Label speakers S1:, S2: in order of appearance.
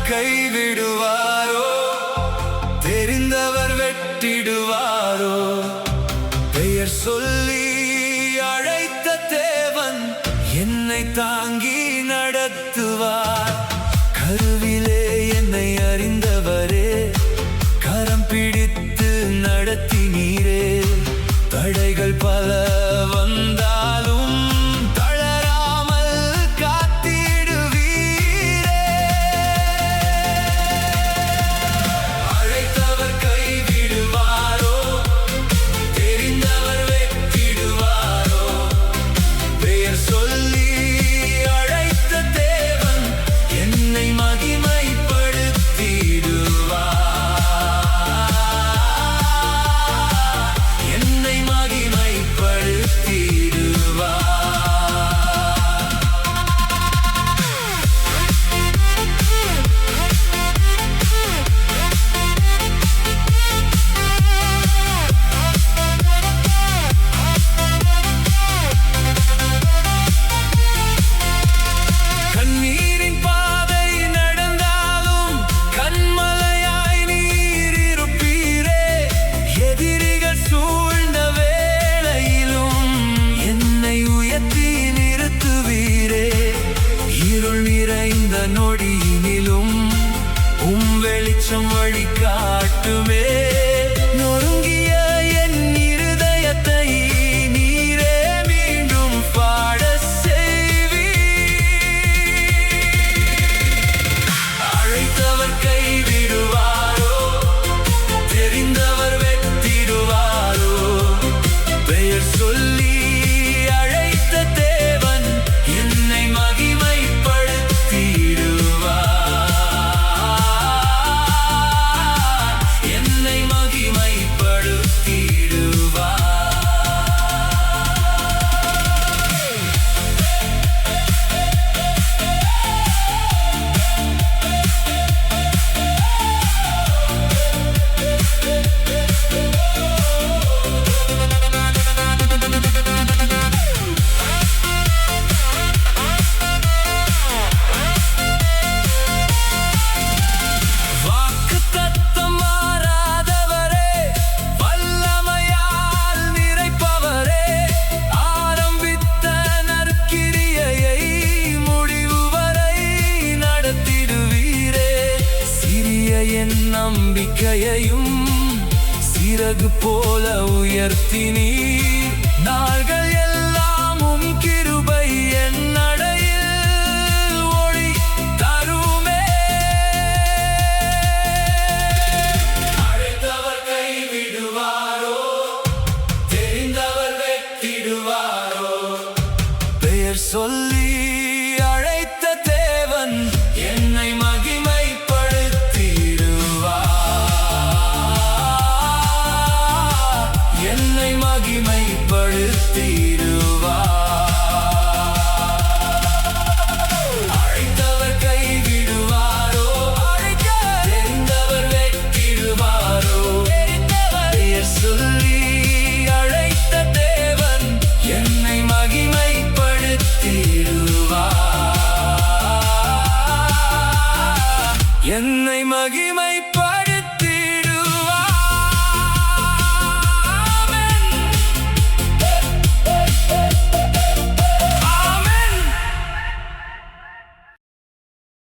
S1: கைவிடுவாரோ? தெரிந்தவர் வெட்டிடுவாரோ? பெயர் சொல்லி அழைத்த தேவன் என்னை தாங்கி நடத்துவார். கருவிலே என்னை அறிந்தவரே, கரம் பிடித்து நடத்தினீரே. தடைகள் பல வந்தாலும் தளராமல் காத்திடுவீரே. அழைத்தவர் கைவிடுவாரோ? தெரிந்தவர் வெட்டிடுவாரோ? பெயர் சொல்லி அழைத்த தேவன் என்னை மகிமைப்படுத்திடுவார். என்னை மகிமைப்படுத்திடுவார். கண்ணீரின் பாதை நடந்தாலும் கண்மலையாய் நீர் இருப்பீரே. எதிரிகள் சூழ்ந்த வேளையிலும் என்னை உயர்த்தி நிறுத்துவீரே. இருள் நிறைந்த நொடியினிலும் வெளிச்சம் வழிகாட்டுமே. நொறுங்கிய என் இருதயத்தை நீரே மீண்டும் பாடச் செய்வீர். அழைத்தவர் கைவிடுவாரோ? தெரிந்தவர் வெட்டிடுவாரோ? பெயர் சொல்லி அழைத்த தேவன் என்னை மகிமைப்படுத்திடுவார். என்னை மகிமைப்படுத்திடுவார். வாக்குத்தத்தம் மாறாதவரே, வல்லமையால் நிறைப்பவரே, ஆரம்பித்த நற்கிரியையை முடிவு வரை நடத்திடுவீரே. சிறிய என் நம்பிக்கையையும் சிறகு போல உயர்த்தினீர். நாள்கள் எல்லாம் உம் கிருபை என் நடையில் ஒளி தருமே. அழைத்தவர் கைவிடுவாரோ? தெரிந்தவர் வெட்டிடுவாரோ? பெயர் சொல்லி அழைத்த தேவன் என்னை மகிமைப்படுத்திடுவார். என்னை மகிமைப்படுத்திடுவார். அழைத்தவர் கைவிடுவாரோ? தெரிந்தவர் வெட்டிடுவாரோ? பெயர் சொல்லி அழைத்த தேவன் என்னை மகிமைப்படுத்திடுவார். என்னை மகிமை